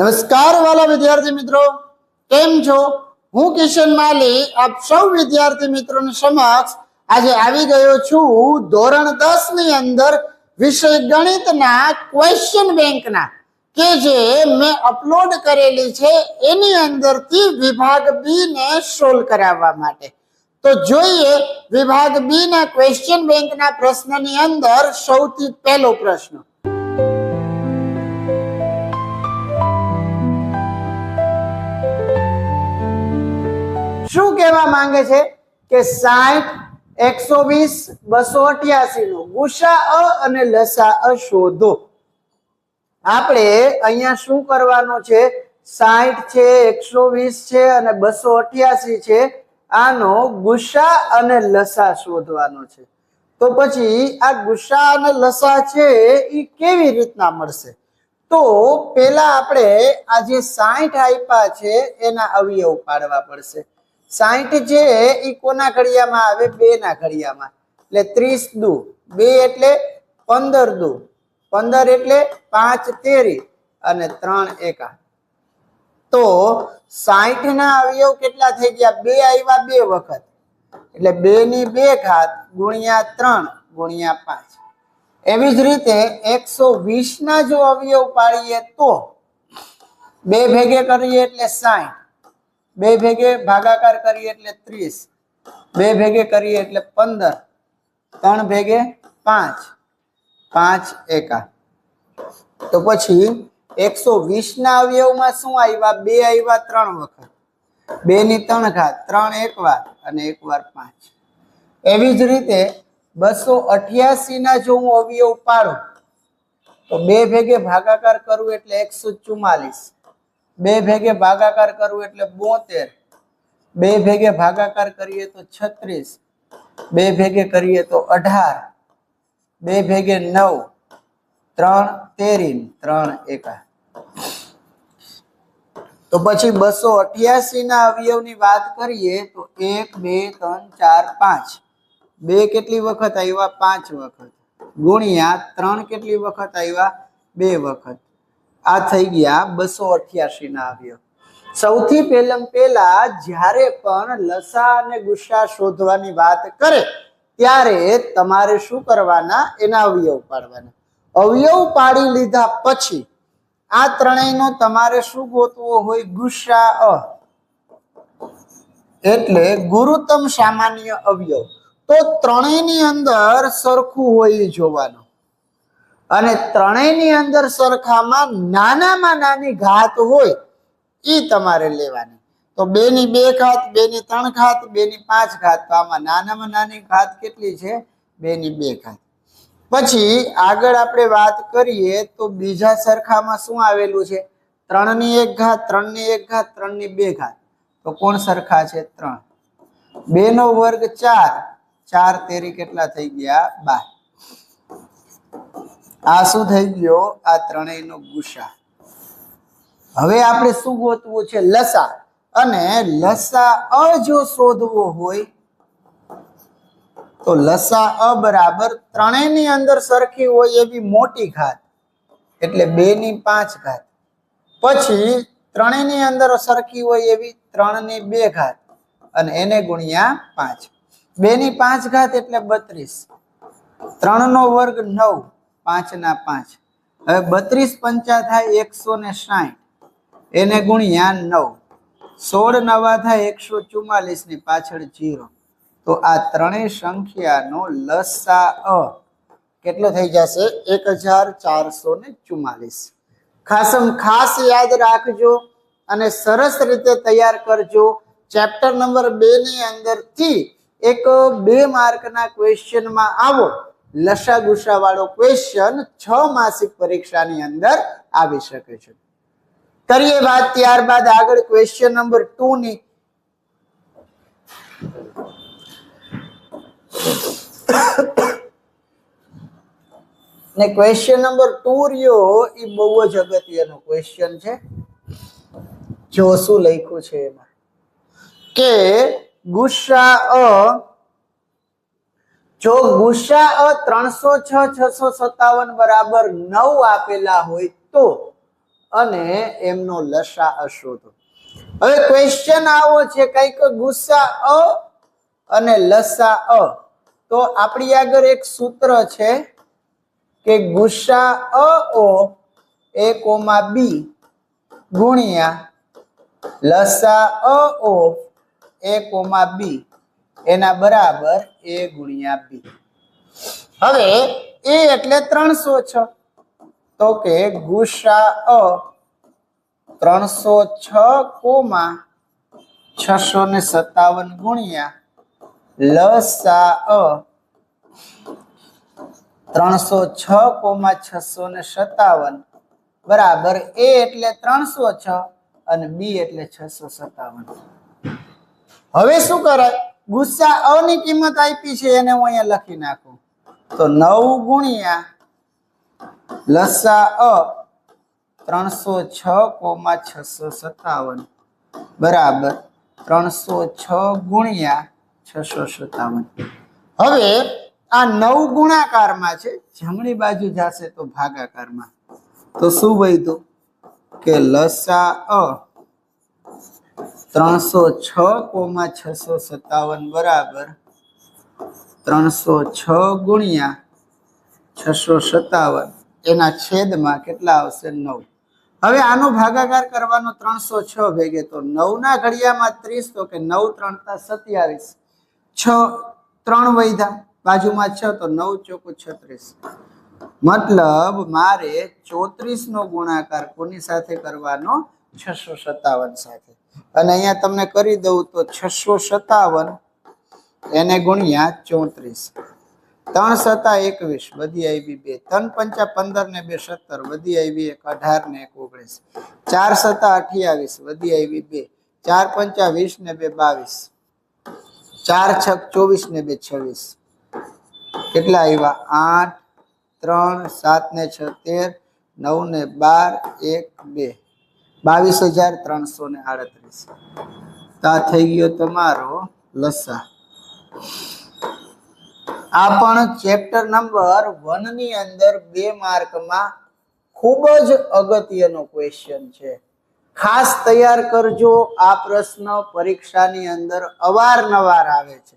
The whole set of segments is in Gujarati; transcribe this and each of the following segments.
નમસ્કાર વાલા વિદ્યાર્થી મિત્રો, કેમ છો? હું કિશન માલી આપ સૌ વિદ્યાર્થી મિત્રોની સમક્ષ આજે આવી ગયો છું ધોરણ 10 ની અંદર વિષય ગણિતના ક્વેશ્ચન બેંકના કે જે મેં અપલોડ કરેલી છે એની અંદરથી વિભાગ બી ને સોલ્વ કરાવવા માટે. તો જોઈએ વિભાગ બી ના ક્વેશ્ચન બેંકના પ્રશ્નની અંદર સૌથી પહેલો પ્રશ્ન. શું કહેવા માંગે છે કે 60, 120, 288 નો ગુસાઅ અને લસાઅ શોધો. આપણે અહીંયા શું કરવાનું છે? 60 છે, 120 છે અને 288 છે. આનો ગુસા અને લસા શોધવાનો છે. તો પછી આ ગુસા અને લસા છે એ કેવી રીતના મળશે? તો પેલા આપણે આ જે 60 આપ્યા છે એના અવયવ પાડવા પડશે. 60 છે એ કોના ઘડિયામાં આવે? 2 ના ઘડિયામાં. એટલે 30 દુ 2 એટલે 15 દુ 15 એટલે 5 તેરી અને 3 એકા. તો 60 ના અવયવ કેટલા થઈ ગયા? 2 આવ્યા 2 વખત એટલે 2 ની 2 ઘાત ગુણ્યા 3 ગુણ્યા 5. એવી જ રીતે 120 ના જો અવયવ પાડીએ તો 2 ભેગે કરીએ એટલે 60, 2 ભેગે ભાગાકાર કરીએ એટલે 30, 2 ભેગે કરીએ એટલે 15, 3 ભેગે 5, 5 એકા. તો પછી 120 ના અવયવમાં શું આવ્યા? 2 આવ્યા 3 વખત, 2 ની 3 ઘાત 3 એક વાર અને 1 વાર 5. એવી જ રીતે 288 ના જો હું અવયવ પાડું તો 2 ભેગે ભાગાકાર કરું એટલે 144, 2 ભેગે ભાગાકાર કરવું એટલે 72, 2 ભેગે ભાગાકાર કરીએ તો 36, 2 ભેગે કરીએ તો 18, 2 ભેગે 9, 3 તેરી 3 એકા. તો પછી 288 ના અવયવની વાત કરીએ તો 1, 2, 3, 4, 5. 2 કેટલી વખત આવ્યા? 5 વખત ગુણ્યા 3 કેટલી વખત આવ્યા? 2 વખત. આ થઈ ગયા 288 ના અવયવ. સૌથી પહેલા જ્યારે પણ લસા અને ગુસા શોધવાની વાત કરે ત્યારે તમારે શું કરવાના? એના અવયવ પાડવાના. અવયવ પાડી લીધા પછી આ ત્રણેયનો તમારે શું ગોતવો હોય? ગુસાઅ એટલે ગુરુત્તમ સામાન્ય અવયવ. તો ત્રણેયની અંદર સરખું હોય જોવાનું અને ત્રણેયની અંદર સરખામાં નાનામાં નાની ઘાત હોય એ તમારે લેવાની. તો 2 ની 2 ઘાત, 2 ની 3 ઘાત, 2 ની 5 ઘાત. તો આમાં નાનામાં નાની ઘાત કેટલી છે? 2 ની 2 ઘાત. પછી આગળ આપણે વાત કરીએ તો બીજા સરખામાં શું આવેલું છે? 3 ની 1 ઘાત, 3 ની 1 ઘાત, 3 ની 2 ઘાત. તો કોણ સરખા છે? 3. 2 નો વર્ગ 4, 4 તેરી કેટલા થઈ ગયા? 12. આ શું થઈ ગયો? આ ત્રણેયનો ગુસા. હવે આપણે શું ગોતવું છે? લસા. અને લસાઅ જો શોધવો હોય તો લસાઅ બરાબર ત્રણેયની અંદર સરખી હોય એવી મોટી ઘાત એટલે 2 ની 5 ઘાત. પછી ત્રણેયની અંદર સરખી હોય એવી 3 ની 2 ઘાત અને એને ગુણ્યા 5. 2 ની 5 ઘાત એટલે 32, 3 નો વર્ગ 9, 5 ના 5. હવે 32 પંચા થાય 160, એને ગુણ્યા 9, 16 નવા થાય 144 ની પાછળ 0. તો આ ત્રણેય સંખ્યાનો લસાઅ કેટલો થઈ જશે? 1444. ખાસ યાદ રાખજો અને સરસ રીતે તૈયાર કરજો. ચેપ્ટર નંબર 2 ની અંદરથી એક 2 માર્કના ક્વેશ્ચનમાં આવો લસા ગુસા વાળો ક્વેશ્ચન 6 માસિક પરીક્ષાની અંદર આવી શકે છે. કરીએ વાત ત્યારબાદ આગળ ક્વેશ્ચન નંબર 2 ની. ને ક્વેશ્ચન નંબર 2 રહ્યો એ બહુ જ અગત્યનો ક્વેશ્ચન છે. જો શું લખ્યું છે એમાં કે ગુસાઅ, જો ગુસાઅ 306, 657 બરાબર 9 આપેલા હોય તો અને એમનો લસા શોધો. હવે ક્વેશ્ચન આવો છે કઈક ગુસ્સા અને લસા. તો આપણી આગળ એક સૂત્ર છે કે ગુસ્સા એ કોમા બી ગુણ્યા લસા એ કોમા બી એના બરાબર એ ગુણ્યા બી. હવે એ એટલે 306. તો કે ગુસ્સા 306 કોમા 657 ગુણ્યા લસા 306 કોમા 657 બરાબર એ એટલે 306 અને બી એટલે 657. હવે શું કરાય? ગુસ્સા ની કિંમત આપી છે એને હું અહીંયા લખી નાખું. તો 9 ગુણ્યા લસા 306 કોમા 657 બરાબર 306 ગુણ્યા 657. હવે આ 9 ગુણાકારમાં છે, જમણી બાજુ જશે તો ભાગાકારમાં. તો શું વધ્યું કે લસા 306 કોમા 657 બરાબર 306 ગુણ્યા 657 એના છેદમાં કેટલા આવશે? 9. હવે આનો ભાગાકાર કરવાનો 306 ભેગે. તો 9 ના ઘડિયામાં 30. તો કે 9 3 27. 6 3 વધ્યા બાજુમાં 6 તો 9 ચોકુ 36. મતલબ મારે 34 નો ગુણાકાર કોની સાથે કરવાનો? 657 સાથે. અને અહીંયા તમને કરી દઉં તો 657 એને ગુણ્યા 34. 3 સતા 21 વધી આવી 2. 3 પંચા 15 ને 2 17 વધી આવી 1 18 ને 1 19. 4 સતા 28 વધી આવી 2. 4 પંચા 20 ને 2 22. 4 છક 24 ને 2 26. કેટલા આવ્યા? 8 3 7 ને 6 13 9 ને 12 1 2 22,338. આ થઈ ગયો તમારો લસા. આ પણ ચેપ્ટર નંબર 1 ની અંદર 2 માર્કમાં ખૂબ જ અગત્યનો ક્વેશ્ચન છે. ખાસ તૈયાર કરજો. આ પ્રશ્ન પરીક્ષાની અંદર અવારનવાર આવે છે.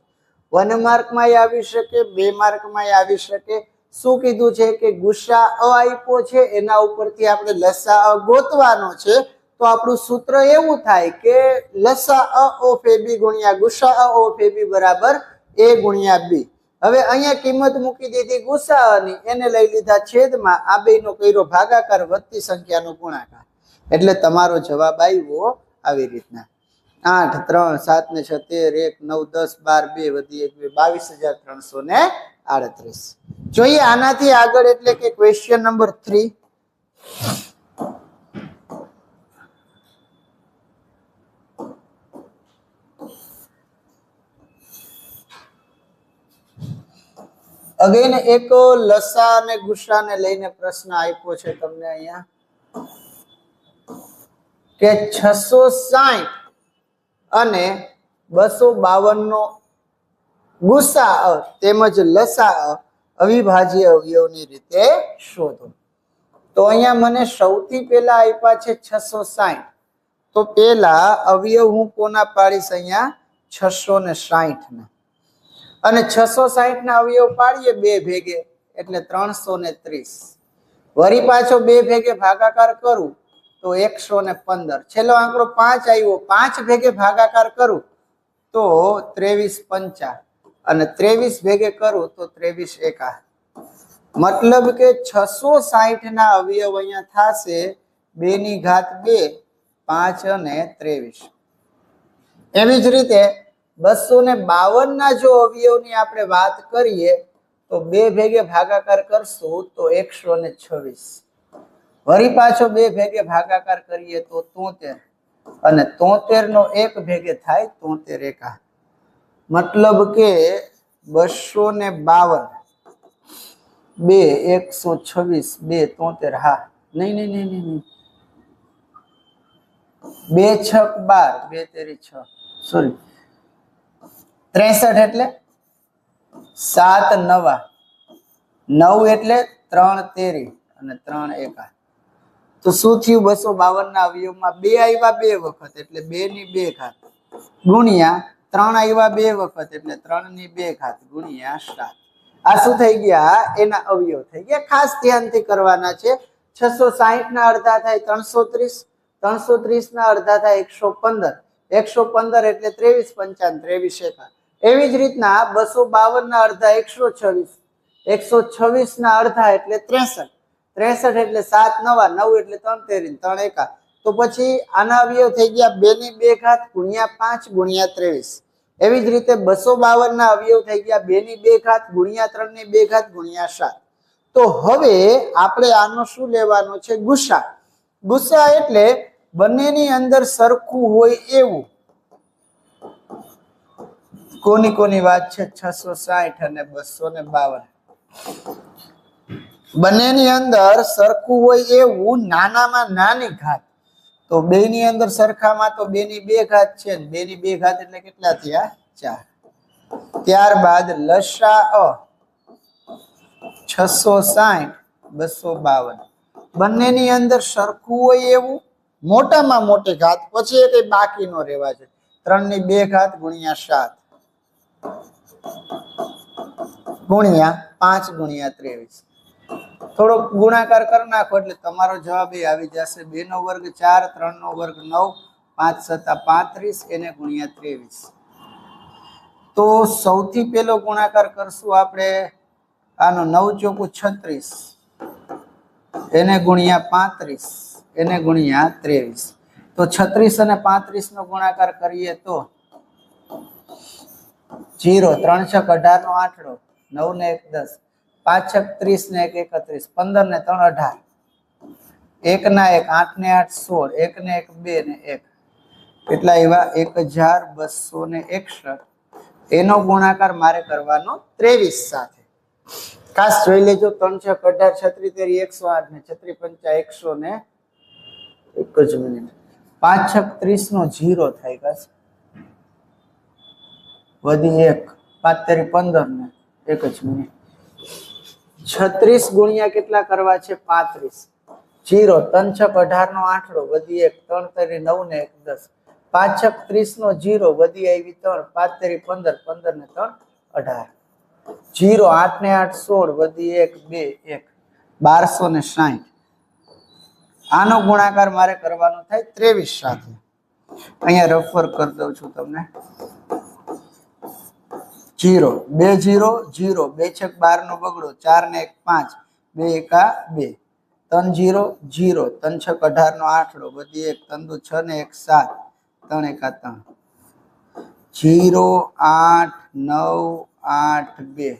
1 માર્કમાં આવી શકે, 2 માર્કમાં આવી શકે. શું કીધું છે કે ગુસ્સા આપ્યો છે, એના ઉપરથી આપણે લસા ગોતવાનો છે. તો આપણું સૂત્ર એવું થાય કે લસા ઓફ એ બી ગુણ્યા ગુસ્સા ઓફ એ બી બરાબર એ ગુણ્યા બી. હવે અહીંયા કિંમત મૂકી દીધી ગુસ્સાની, એને લઈ લીધા છેદમાં. આ બેનો કર્યો ભાગાકાર વધતી સંખ્યાનો ગુણાકાર. એટલે તમારો જવાબ આવ્યો આવી રીતના 8 3 7 ને 6 13 1 9 10 12 2 વધી 1 22,338. જોઈએ આનાથી આગળ એટલે કે ક્વેશ્ચન નંબર 3. અગેન એક લસા અને ગુસ્સાને લઈને પ્રશ્ન આપ્યો છે તમને અહીંયા કે 660 અને 252 નો ગુસ્સા તેમજ લસા અવિભાજ્ય અવયવની રીતે શોધો. તો અહીંયા મને સૌથી પહેલા આપ્યા છે 660. તો પહેલા અવયવ હું કોના પાડીશ? અહીંયા 660 ના. અને 660 ના અવયવ પાડીએ 2 ભેગે એટલે 330. વળી પાછો 2 ભેગે ભાગાકાર કરું તો 115. છેલ્લો આંકડો 5 આવ્યો. 5 ભેગે ભાગાકાર કરું તો 23 પંચા અને 23 ભેગે કરું તો 23 એકા. મતલબ કે 660 ના અવયવ અહીંયા થશે 2 ની ઘાત 2 5 અને 23. એવી જ રીતે 252 ના જો અવયવની આપણે વાત કરીએ તો 2 ભેગે ભાગાકાર કરશું તો 126. વળી પાછો 2 ભેગે ભાગાકાર કરીએ તો 73 અને 73 નો 1 ભેગે થાય 73 એકા. મતલબ કે 252 2 126 2 73. હા નહીં 2 6 12 2 તેરી 6 સોરી 63 એટલે 7 નવા 9 એટલે 3 તેરી અને 3 એકા. તો શું થયું? 252 ના અવયવમાં 2 આવ્યા 2 વખત એટલે 2 ની 2 ઘાત ગુણ્યા 3 આવ્યા 2 વખત એટલે 3 ની 2 ઘાત ગુણ્યા 7. આ શું થઈ ગયા? એના અવયવ થઈ ગયા. ખાસ ધ્યાનથી કરવાના છે. 660 ના અડધા થાય 330, 330 ના અડધા થાય 115, 115 એટલે 23 પંચાન 23 એકા. એવી જ રીતના 252 ના અડધા 126, 126 ના અડધા એટલે 63, 63 એટલે 7 નવા 9 એટલે 3 તેરી 3 એકા. તો પછી આના અવયવ થઈ ગયા 2 ની 2 ઘાત ગુણ્યા 5 ગુણ્યા 23. એવી જ રીતે 252 ના અવયવ થઈ ગયા 2 ની 2 ઘાત ગુણ્યા 3 ની 2 ઘાત ગુણ્યા 7. તો હવે આપણે આનો શું લેવાનો છે? ગુસા. ગુસા એટલે બંનેની અંદર સરખું હોય એવું. કોની કોની વાત છે? 660 અને 252. બંનેની અંદર સરખું હોય એવું નાનામાં નાની ઘાત. તો બે ની અંદર સરખામાં તો 2 ની 2 ઘાત છે. 2 ની 2 ઘાત એટલે કેટલા થયા? 4. ત્યારબાદ લસાઅ 660, 252. બંનેની અંદર સરખું હોય એવું મોટામાં મોટી ઘાત, પછી એ કઈ બાકી નો રહેવા છે. 3 ની 2 ઘાત ગુણ્યા 7 ગુણ્યા 5 ગુણ્યા 23. થોડો ગુણાકાર કરી નાખો એટલે તમારો જવાબ એ આવી જશે. 2 નો વર્ગ 4, 3 નો વર્ગ 9, 5 સત્તા 35 એને ગુણ્યા 23. તો સૌથી પહેલો ગુણાકાર કરશું આપણે આનો 9 ચોકુ 36 એને ગુણ્યા 35 એને ગુણ્યા 23. તો 36 અને 35 નો ગુણાકાર કરીએ તો 0, 3 છક 18 નો આંકડો, 9 ને 1 10, 5 છક 30 ને 1 31, 15 ને 3 18, 1 ના 1 8 ને 8 16, 1 ને 1 2 ને 1 કેટલા એવા 1261. એનો ગુણાકાર મારે કરવાનો 23 સાથે. ખાસ જોઈ લેજો. 3 છક 18, 36 108 ને 36 પંચા 100 ને એક જ મિનિટ 5 છક 30 નો 0 થાય guys. વધી 1 5 તેરી 15 ને એક જ મિનિટ 36 ગુણ્યા કેટલા કરવા છે? 35. 0, 3 છક 18 નો આંકડો વધી 1, 3 તેરી 9 ને 1 10, 5 છક 30 નો 0 વધી આવી 3, 5 તેરી 15, 15 ને 3 18, 0, 8 ને 8 16 વધી 1 2 1 1260. આનો ગુણાકાર મારે કરવાનો થાય 23 સાથે. અહીંયા રફર કરી દઉં છું તમને. 0 2 0 0, 2 છક 12 નો બગડો, 4 ને 1 5, 2 એકા 2, 3 0 0, 3 છક 18 નો આંકડો વધી 1, 3 દુ 6 ને 1 7, 3 એકા 3, 0 8 9 8 2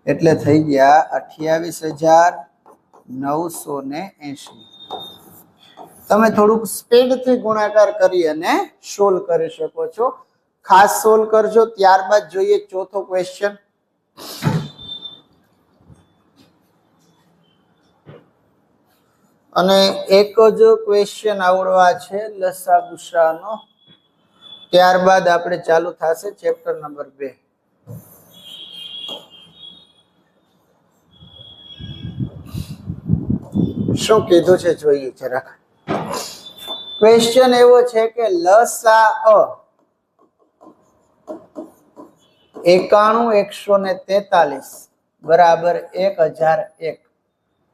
એટલે થઈ ગયા 28,980. તમે થોડુંક સ્પીડથી ગુણાકાર કરી અને સોલ્વ કરી શકો છો. ખાસ સોલ્વ કરજો. ત્યારબાદ જોઈએ ચોથો ક્વેશ્ચન. અને એક જ ક્વેશ્ચન આવડવા છે લસા ગુસાનો. ત્યારબાદ આપણે ચાલુ થશે ચેપ્ટર નંબર 2. શું કીધું છે જોઈએ જરાક. ક્વેશ્ચન એવો છે કે લસા 91,143 બરાબર 1001.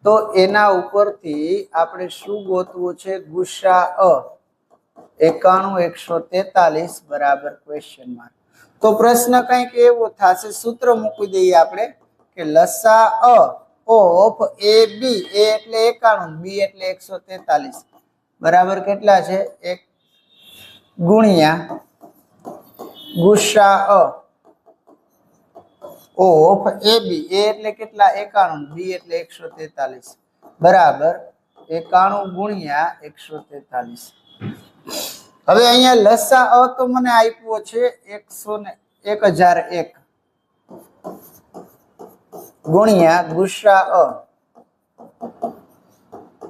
તો એના ઉપરથી આપણે શું ગોતવું છે? ગુસા 91,143 બરાબર ક્વેશ્ચન માર્ક. તો પ્રશ્ન કંઈક એવો થશે. સૂત્ર મૂકી દઈએ આપણે કે લસા ઓફ એ બી, એ એટલે 91, બી એટલે 143 બરાબર કેટલા છે? 1 ગુણ્યા ગુસા ઓફ એ બી, એ એટલે કેટલા? 91, બી એટલે 143 બરાબર 91 ગુણ્યા 143. હવે અહીંયા લસા તો મને આપ્યો છે 1001 ગુણ્યા ગુસા ઓફ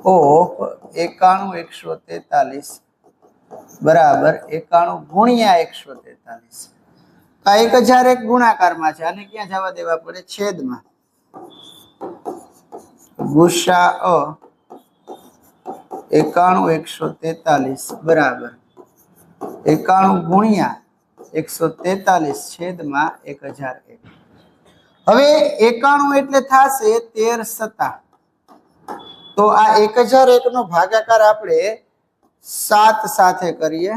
91,143 બરાબર 91 ગુણ્યા 143. આ 1001 ગુણાકારમાં છે. આને ક્યાં જવા દેવા પડે? છેદમાં. ગુસા 91 બરાબર 91 ગુણ્યા 143 છેદમાં 1001. હવે 91 એટલે થશે 13 સત્તા. તો આ 1001 નો ભાગાકાર આપણે 7 સાથે કરીએ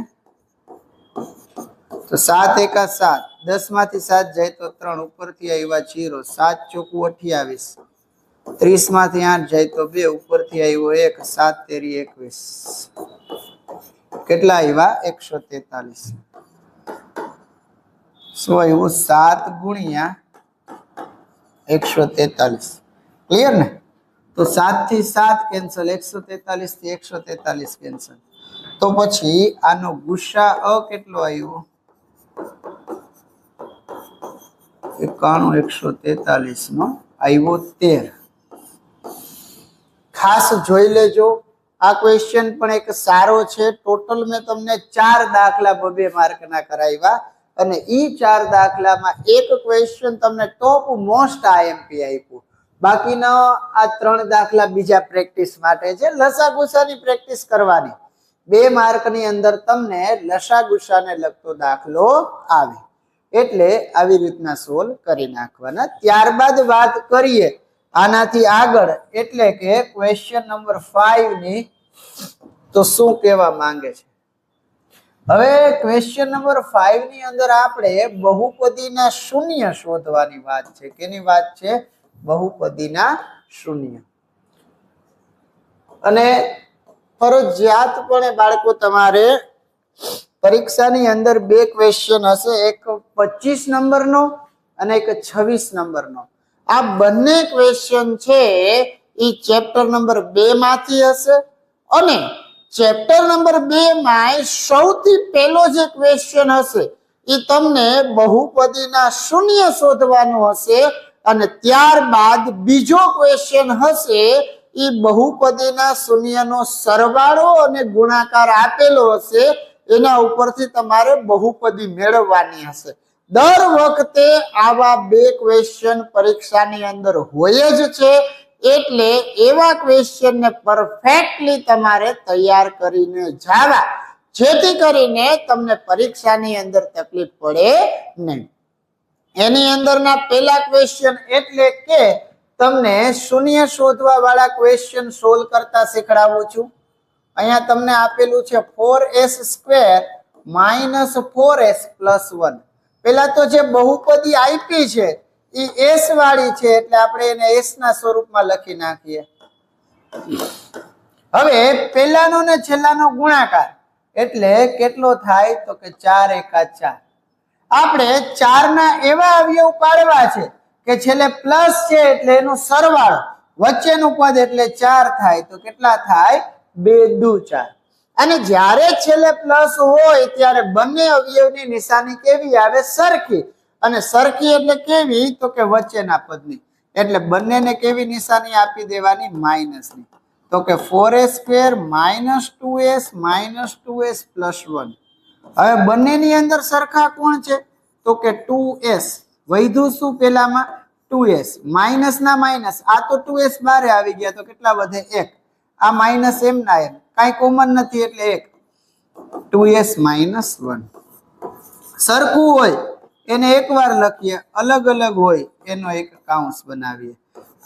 તો 7 એકા 7, 10 માંથી 7 જાય તો 3, ઉપરથી આવ્યા 0, 7 ચોકુ 28, 30 માંથી 8 જાય તો 2, ઉપરથી આવ્યો 1, 7 તેરી 21, કેટલા આવ્યા 143. શું આવ્યું 7 ગુણ્યા 143. ક્લિયર ને? તો 7 થી 7 કેન્સલ, 143 થી 143 કેન્સલ. તો પછી આનો ગુસાઅ કેટલો આવ્યો 91 143 નો આવ્યો 13. ખાસ જોઈ લેજો, આ ક્વેશ્ચન પણ એક સારો છે. ટોટલ મેં તમને 4 દાખલા 2 માર્કના કરાવ્યા અને ઈ 4 દાખલામાં એક ક્વેશ્ચન તમને ટોપ મોસ્ટ આઈએમપી આપ્યું. બાકીના આ 3 દાખલા બીજા પ્રેક્ટિસ માટે છે. લસા ગુસાની પ્રેક્ટિસ કરવાની. 2 માર્કની અંદર તમને લસા ગુસાને લગતો દાખલો આવે એટલે આવી રીતના સોલ્વ કરી નાખવાના. ત્યારબાદ વાત કરીએ આનાથી આગળ, એટલે કે ક્વેશ્ચન નંબર 5 ની. તો શું કહેવા માંગે છે? હવે ક્વેશ્ચન નંબર 5 ની અંદર આપણે બહુપદીના શૂન્ય શોધવાની વાત છે. કેની વાત છે? બહુપદીના શૂન્ય. અને ફરજિયાતપણે બાળકો તમારે પરીક્ષાની અંદર 2 ક્વેશ્ચન હશે, એક 25 નંબરનો અને એક 26 નંબરનો. આ બંને ક્વેશ્ચન છે એ ચેપ્ટર નંબર 2 માંથી હશે અને ચેપ્ટર નંબર 2 માં સૌથી પહેલો જે ક્વેશ્ચન હશે એ તમને બહુપદીના શૂન્ય શોધવાનું હશે અને ત્યારબાદ બીજો ક્વેશ્ચન હશે એ બહુપદીના શૂન્યનો સરવાળો અને ગુણાકાર આપેલો હશે, એના ઉપરથી તમારે બહુપદી મેળવવાની હશે. દર વખતે આવા 2 ક્વેશ્ચન પરીક્ષાની અંદર હોય જ છે એટલે એવા ક્વેશ્ચનને પરફેક્ટલી તમારે તૈયાર કરીને જાવા, જેથી કરીને તમને પરીક્ષાની અંદર તકલીફ પડે નહીં. એની અંદરના પહેલા ક્વેશ્ચન એટલે કે તમને શૂન્ય શોધવા વાળા ક્વેશ્ચન સોલ્વ કરતા શીખડાવું છું. અહીંયા તમને આપેલું છે 4s² - 4s + 1. પેલા તો જે બહુપદી આપી છે એ s વાળી છે એટલે આપણે એને s ના સ્વરૂપમાં લખી નાખીએ. હવે પહેલાનો ને છેલ્લાનો ગુણાકાર એટલે કેટલો થાય? તો કે 4 એકા 4. આપણે 4 ના એવા અવયવ પાડવા છે કે છેલ્લે પ્લસ છે એટલે એનો સરવાળો, વચ્ચેનું પદ એટલે 4 થાય તો કેટલા થાય? 2 દુ 4. અને જ્યારે છેલ્લે પ્લસ હોય ત્યારે બંને અવયવની નિશાની કેવી આવે? સરખી. અને સરખી એટલે કેવી? તો કે વચ્ચેના પદની. એટલે બંનેને કેવી નિશાની આપી દેવાની? માઇનસની. તો કે 4s² - 2s - 2s + 1. હવે બંનેની અંદર સરખા કોણ છે? તો કે 2s. વધ્યું શું પેલામાં? 2s. માઇનસ ના માઇનસ, આ તો 2s બારે આવી ગયા તો કેટલા વધે? 1. આ માઇનસ એમ ના એમ, કાંઈ કોમન નથી એટલે 1. 2s - 1. સરખું હોય એને એકવાર લખીએ, અલગ અલગ હોય એનો એક કાઉન્સ બનાવીએ.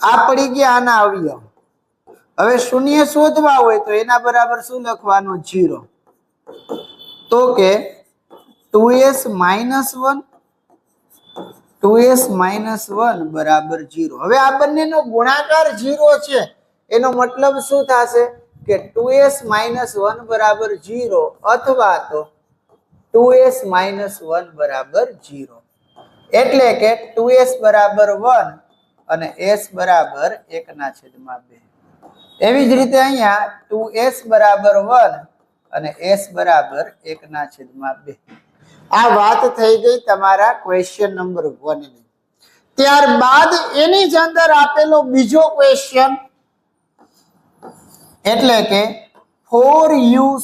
આ પડી ગયા આના અવયવ. હવે શૂન્ય શોધવા હોય તો એના બરાબર શું લખવાનું? 0. તો કે 2s - 1 2s - 1 બરાબર 0. હવે આ બંનેનો ગુણાકાર 0 છે એનો મતલબ શું થશે? કે 2s - 1 બરાબર 0 અથવા તો 2s - 1 બરાબર 0. એટલે કે 2s બરાબર 1 અને s બરાબર 1/2. એવી જ રીતે અહીંયા 2s બરાબર 1 અને s બરાબર 1/2. આ વાત થઈ ગઈ તમારા ક્વેશ્ચન નંબર 1 ની. ત્યારબાદ એની જ અંદર આપેલો બીજો ક્વેશ્ચન એટલે કે 4u²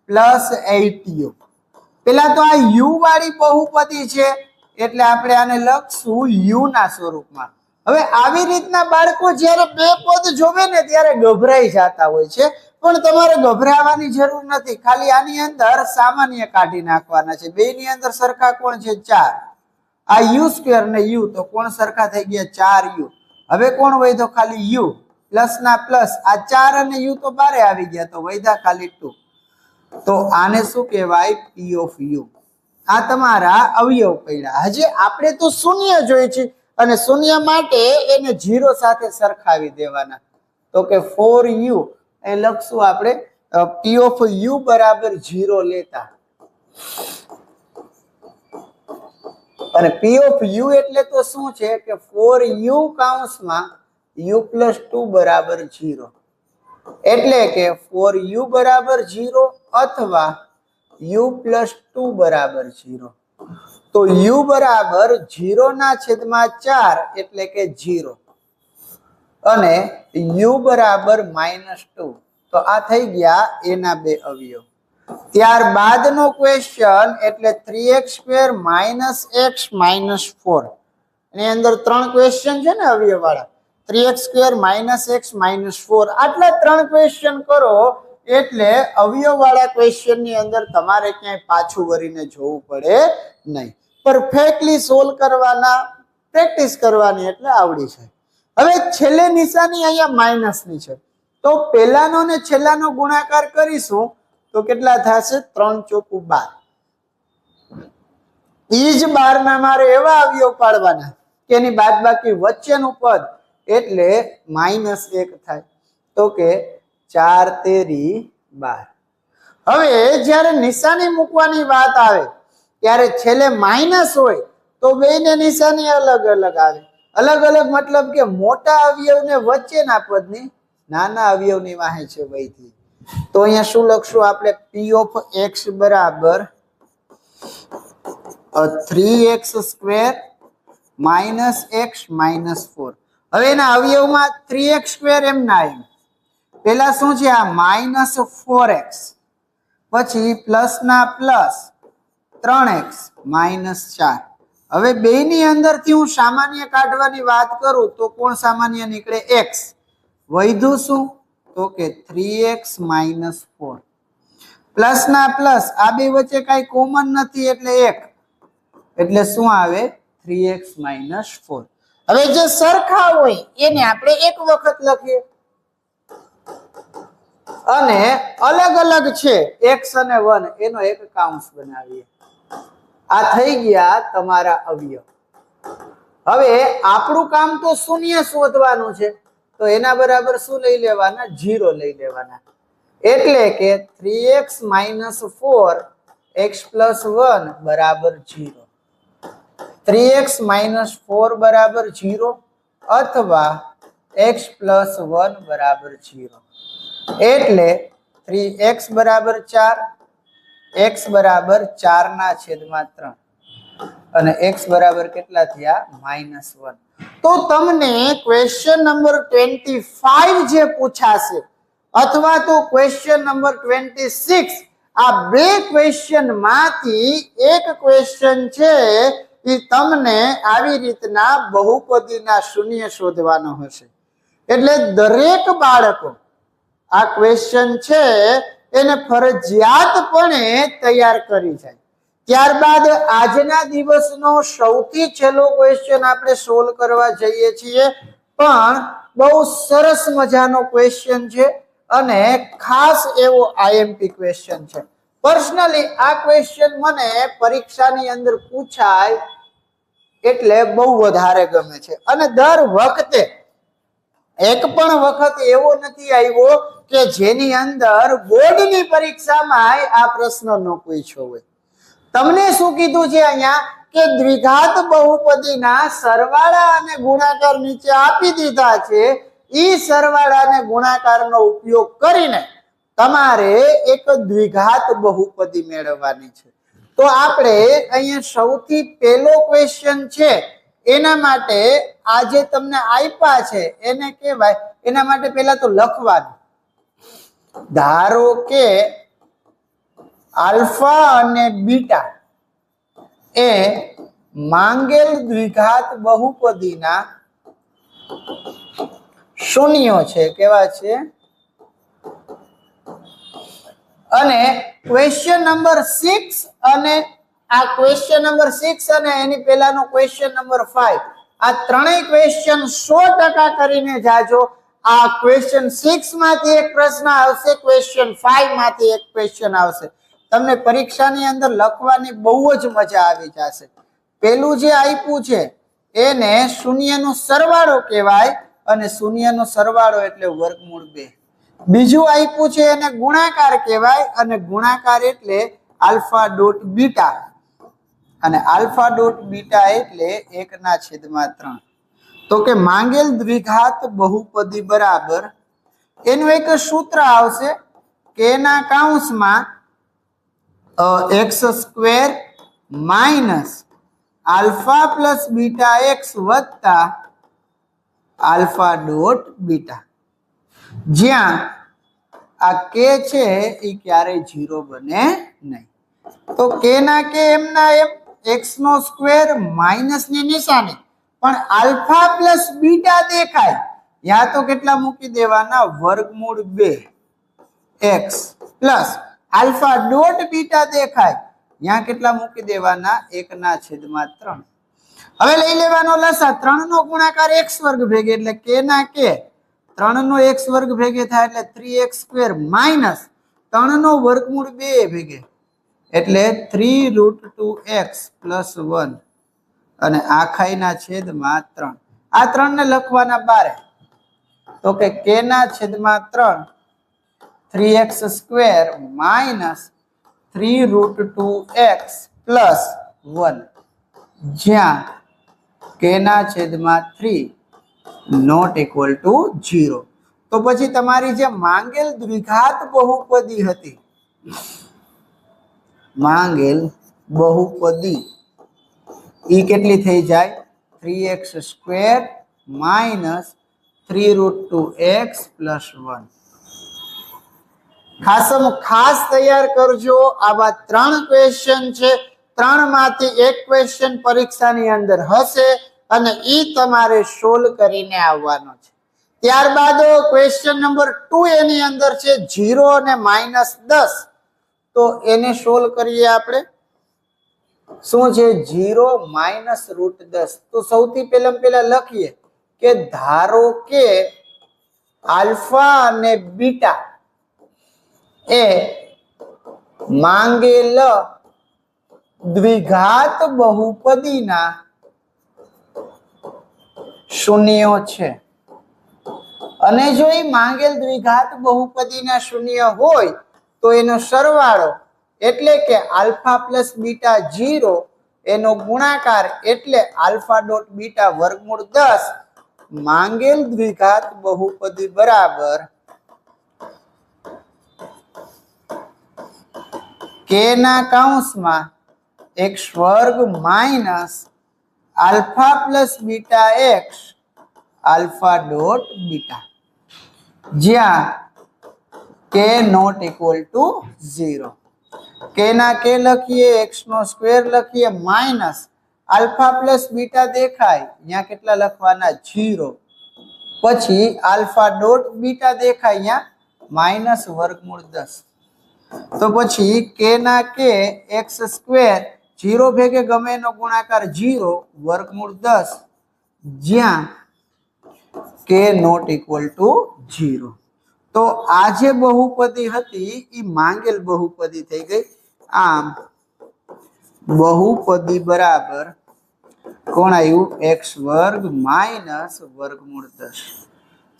+ 8u. પેલા તો આ u વાળી બહુપદી છે એટલે આપણે આને લખશું u ના સ્વરૂપમાં. હવે આવી રીતના બાળકો જ્યારે 2 પદ જોવે ને ત્યારે ગભરાઈ જતા હોય છે, પણ તમારે ગભરાવાની જરૂર નથી, ખાલી આની અંદર સામાન્ય કાઢી નાખવાના છે. બે ની અંદર સરખા કોણ છે? 4. આ યુ સ્ક્વેર ને યુ તો કોણ સરખા થઈ ગયા? 4u. હવે કોણ વધ્યો? ખાલી યુ. પ્લસ ના પ્લસ, આ 4 અને યુ તો બારે આવી ગયા, તો વધ્યા ખાલી 2. તો આને શું કહેવાય? પી ઓફ યુ. આ તમારા અવયવ પડ્યા. હજી આપણે તો શૂન્ય જોઈએ છે અને શૂન્ય માટે એને 0 સાથે સરખાવી દેવાના. તો કે 4u એ લખશું આપણે પી ઓફ યુ બરાબર 0 લેતા. અને પી ઓફ યુ એટલે તો શું છે કે 4u કૌંસમાં u પ્લસ 2 બરાબર 0. એટલે કે 4u બરાબર 0 અથવા u પ્લસ 2 બરાબર 0. તો u બરાબર 0 ના છેદમાં 4 એટલે કે 0 અને u બરાબર -2. તો આ થઈ ગયા એના બે અવયવ. ત્યારબાદનો ક્વેશ્ચન એટલે 3x² - x - 4. એની અંદર 3 ક્વેશ્ચન છે ને અવયવ વાળા. 3x² - x - 4 આટલા 3 ક્વેશ્ચન કરો એટલે અવયવ વાળા ક્વેશ્ચન ની અંદર તમારે ક્યાંય પાછું વળીને જોવું પડે નહીં. પરફેક્ટલી સોલ્વ કરવાના, પ્રેક્ટિસ કરવાની એટલે આવડી જાય. હવે છેલ્લે નિશાની અહીંયા માઇનસની છે, તો પહેલાનો ને છેલ્લાનો ગુણાકાર કરીશું તો કેટલા થશે? 3 × 4 = 12. ઈ જ 12 ના મારે એવા અવયવ પાડવાના કે એની બાદબાકી વચ્ચેનું પદ એટલે -1 થાય. તો કે 4 × 13 = 12. હવે જ્યારે નિશાની મૂકવાની વાત આવે ત્યારે છેલ્લે માઇનસ હોય તો બેયને નિશાની અલગ અલગ આવે. અલગ અલગ મતલબ કે મોટા અવયવને વચ્ચેના પદની નાના અવયવની વાહે છે વહીથી. તો અહીંયા શું લખશું આપણે? પી ઓફ x બરાબર 3x² - x - 4. હવે એના અવયવમાં 3x² એમ ના એમ. પેલા શું છે? આ -4x, પછી પ્લસ ના પ્લસ 3x - 4. હવે બેયની અંદરથી હું સામાન્ય કાઢવાની વાત કરું તો કોણ સામાન્ય નીકળે? x. વધ્યું શું? તો કે 3x - 4. પ્લસ ના પ્લસ, આ બે વચ્ચે કઈ કોમન નથી એટલે 1, એટલે શું આવે? 3x - 4. હવે જે સરખા હોય એને આપણે એક વખત લખીએ અને અલગ અલગ છે x અને 1 એનો એક કાઉન્સ બનાવીએ. આ થઈ ગયા તમારા અવયવ. હવે આપણું કામ તો શૂન્ય શોધવાનું છે, તો એના બરાબર શું લઈ લેવાના? 0 લઈ લેવાના. એટલે કે 3x - 4 x + 1 બરાબર 0. 3x - 4 બરાબર 0 અથવા x + 1 બરાબર 0. એટલે 3x બરાબર 4, x બરાબર 4/3 અને x બરાબર કેટલા થયા? -1. તો તમને ક્વેશ્ચન નંબર 25 જે પૂછાશે અથવા તો ક્વેશ્ચન નંબર 26, આ બે ક્વેશ્ચન માંથી એક ક્વેશ્ચન છે એ તમને આવી રીતના બહુપદીના શૂન્ય શોધવાનો હશે. એટલે દરેક બાળકો આ ક્વેશ્ચન છે એને ફરજિયાતપણે તૈયાર કરી જાય. ત્યારબાદ આજના દિવસનો સૌથી છેલ્લો ક્વેશ્ચન આપણે સોલ્વ કરવા જઈએ છીએ, પણ બહુ સરસ મજાનો ક્વેશ્ચન છે અને ખાસ એવો આઈએમપી ક્વેશ્ચન છે. પર્સનલી આ ક્વેશ્ચન મને પરીક્ષાની અંદર પૂછાય એટલે બહુ વધારે ગમે છે અને દર વખતે એક પણ વખત એવો નથી આવ્યો કે જેની અંદર બોર્ડની પરીક્ષામાં આ પ્રશ્ન ન પૂછ્યો હોય. તમને શું કીધું છે અહીંયા કે દ્વિઘાત બહુપદીના સરવાળા અને ગુણાકાર નીચે આપી દીધા છે. ઈ સરવાળા અને ગુણાકારનો ઉપયોગ કરીને તમારે એક દ્વિઘાત બહુપદી મેળવવાની છે. તો આપણે અહીંયા સૌથી પહેલો ક્વેશ્ચન છે એના માટે આ જે તમને આપ્યા છે એને કહેવાય, એના માટે પહેલા તો લખવાનું. ધારો કે આલ્ફા અને બીટા એ માંગેલ દ્વિઘાત બહુપદીના શૂન્યો છે. કેવા છે? અને ક્વેશ્ચન નંબર 6 અને આ ક્વેશ્ચન નંબર 6 અને એની પહેલાનો ક્વેશ્ચન નંબર 5 આ ત્રણેય ક્વેશ્ચન 100% કરીને જાજો. આ ક્વેશ્ચન 6 માંથી એક પ્રશ્ન આવશે, ક્વેશ્ચન 5 માંથી એક ક્વેશ્ચન આવશે. તમને પરીક્ષાની અંદર લખવાની બહુ જ મજા આવી જશે. પેલું જે આપ્યું છે એને શૂન્યનો સરવાળો કહેવાય અને શૂન્યનો સરવાળો એટલે વર્ગમૂળ 2. બીજું આપ્યું છે એને ગુણાકાર કહેવાય અને ગુણાકાર એટલે આલ્ફા ડોટ બીટા અને આલ્ફા ડોટ બીટા એટલે 1/3. તો કે માંગેલ દ્વિઘાત બહુપદી બરાબર એનું એક સૂત્ર આવશે કે ના કૌંસમાં x² minus alpha plus beta x વત્તા આલ્ફા ડોટ બીટા, જ્યાં આ કે છે એ ક્યારેય 0 બને નહીં. તો કે ના કે એમના એમ x² માઇનસ ની નિશાની પણ આલ્ફા પ્લસ બીટા દેખાય યા તો કેટલા મૂકી દેવાના વર્ગમૂળ 2x plus alpha dot beta દેખાય ત્યાં કેટલા મૂકી દેવાના 1/3. હવે લઈ લેવાનો લસા 3 નો ગુણાકાર x વર્ગ ભેગે એટલે કે ના કે 3 નો x વર્ગ ભેગે થાય એટલે 3x² માઇનસ 3 નો વર્ગમૂળ 2 ભેગે એટલે 3√2x પ્લસ 1 અને આખાઈના છેદમાં 3. આ 3 ને લખવાના બારે તો કે k ના છેદમાં 3 3x² માઇનસ 3√2x પ્લસ 1 જ્યાં k ના છેદમાં 3 નોટ ઇક્વલ ટુ 0. તો પછી તમારી જે માંગેલ દ્વિઘાત બહુપદી હતી, માંગેલ બહુપદી ઈ કેટલી થઈ જાય 3x² માઇનસ 3√2x પ્લસ 1. ખાસ તૈયાર કરજો. આવા 3 ક્વેશ્ચન છે, 3 માંથી એક ક્વેશ્ચન પરીક્ષાની અંદર હશે અને ઈ તમારે સોલ્વ કરીને આવવાનો છે. ત્યારબાદ ક્વેશ્ચન નંબર 2 એની અંદર છે 0 અને -10. તો એને સોલ્વ કરીએ આપણે. શું છે 0 -√10? તો સૌથી પહેલા લખીએ કે ધારો કે આલ્ફા અને બીટા એ માંગેલ દ્વિઘાત બહુપદીના શૂન્યો છે અને જો એ માંગેલ દ્વિઘાત બહુપદીના શૂન્ય હોય તો એનો સરવાળો એટલે કે આલ્ફા પ્લસ બીટા 0 એનો ગુણાકાર એટલે આલ્ફા ડોટ બીટા વર્ગમૂળ 10 માંગેલ દ્વિઘાત બહુપદી બરાબર k ના કૌંસમાં x² minus alpha plus beta x alpha dot beta, જ્યાં k not equal to 0. k ના k લખીએ, x² લખીએ માઇનસ આલ્ફા પ્લસ બીટા દેખાય ત્યાં કેટલા લખવાના 0. પછી આલ્ફા ડોટ બીટા દેખાય ત્યાં માઇનસ વર્ગમૂળ 10. તો પછી k ના k x² 0 ભેગે ગમે એનો ગુણાકાર 0 વર્ગમૂળ 10 જ્યાં k નોટ ઇક્વલ ટુ 0. તો આ જે બહુપદી હતી એ માંગેલ બહુપદી થઈ ગઈ. આમ બહુપદી બરાબર કોણ આવ્યું x² માઇનસ વર્ગમૂળ 10.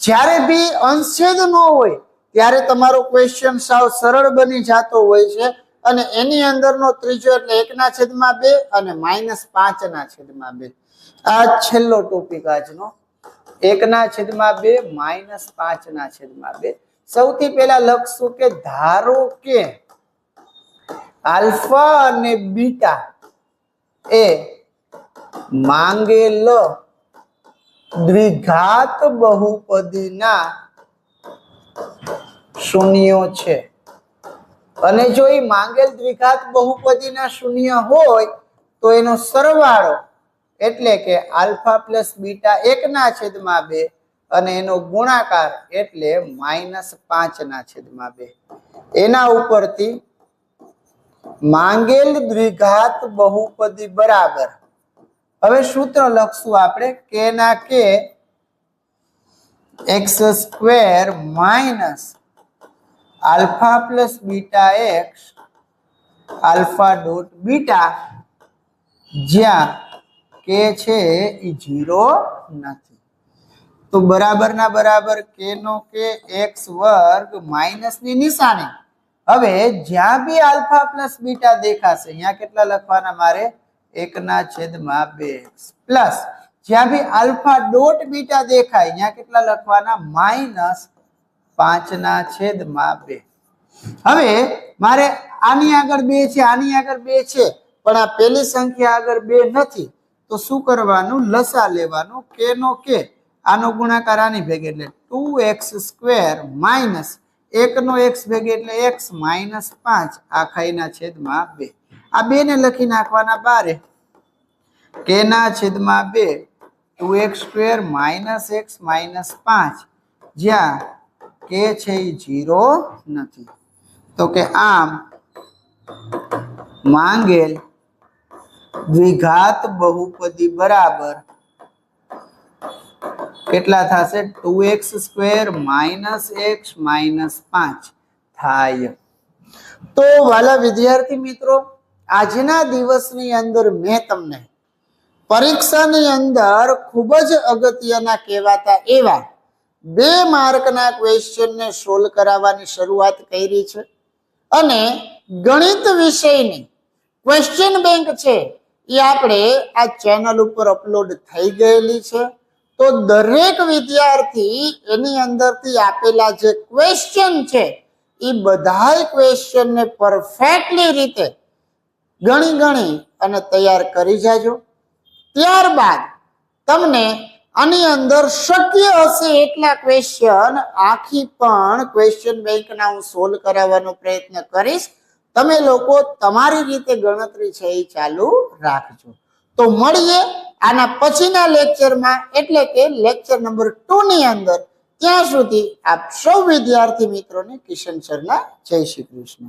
જ્યારે બી અંશછેદ ન હોય ત્યારે તમારો ક્વેશ્ચન સાવ સરળ બની જતો હોય છે અને એની અંદરનો ત્રીજો એટલે 1/2 અને -5/2. આ છેલ્લો ટોપિક આજનો 1/2 -5/2. સૌથી પહેલા લખશું કે ધારો કે આલ્ફા અને બીટા એ માંગેલ દ્વિઘાત બહુપદીના શૂન્યો છે અને જો એ માંગેલ દ્વિઘાત બહુપદીના શૂન્ય હોય તો એનો સરવાળો એટલે કે આલ્ફા પ્લસ બીટા 1/2 અને એનો ગુણાકાર એટલે -5/2. એના ઉપરથી માંગેલ દ્વિઘાત બહુપદી બરાબર, હવે સૂત્ર લખશું આપણે કે ના કે x square minus alpha plus beta x alpha dot beta, જ્યાં કે છે એ 0 નથી. તો બરાબર ના બરાબર કે નો કે એક્સ વર્ગ માઇનસ ની નિશાની. હવે જ્યાં બી આલ્ફા પ્લસ બીટા દેખાશે અહીંયા કેટલા લખવાના મારે 1/2x પ્લસ જ્યાં બી આલ્ફા ડોટ બીટા દેખાય અહીંયા કેટલા લખવાના -5/2. હવે મારે આની આગળ 2 છે, આની આગળ 2 છે, પણ આ પેલી સંખ્યા આગળ 2 નથી, તો શું કરવાનું? લસા લેવાનું. કે નો કે આનો ગુણાકાર આની ભેગે એટલે 2x² માઇનસ 1 નો x ભેગે એટલે x -5/2. આ 2 ને લખી નાખવાના બારે. કે ના છેદમાં 2 2x² માઇનસ x -5, જ્યાં કે છે એ 0 નથી. તો કે આમ માંગેલ દ્વિઘાત બહુપદી બરાબર કેટલા થશે? 2x² માઇનસ x -5 થાય. તો વાલા વિદ્યાર્થી મિત્રો, આજના દિવસની અંદર મેં તમને પરીક્ષાની અંદર ખૂબ જ અગત્યના કહેવાતા એવા 2 માર્કના ક્વેશ્ચનને સોલ્વ કરાવવાની શરૂઆત કરી છે. અને ગણિત વિષયની ક્વેશ્ચન બેંક છે એ આપણે આ ચેનલ ઉપર અપલોડ થઈ ગયેલી છે. તો દરેક વિદ્યાર્થી એની અંદરથી આપેલા જે ક્વેશ્ચન છે એ બધાય ક્વેશ્ચનને પરફેક્ટલી રીતે ગણી અને તૈયાર કરી જાજો. ત્યારબાદ તમને આની અંદર શક્ય હશે એટલા ક્વેશ્ચન આખી પણ ક્વેશ્ચન બેંકના હું સોલ્વ કરાવવાનો પ્રયત્ન કરીશ. તમે લોકો તમારી રીતે ગણતરી છે એ ચાલુ રાખજો. તો મળીએ આના પછીના લેક્ચરમાં, એટલે કે લેક્ચર નંબર 2 ની અંદર. ત્યાં સુધી આપ સૌ વિદ્યાર્થી મિત્રોને કિશન સરના જય શ્રી કૃષ્ણ.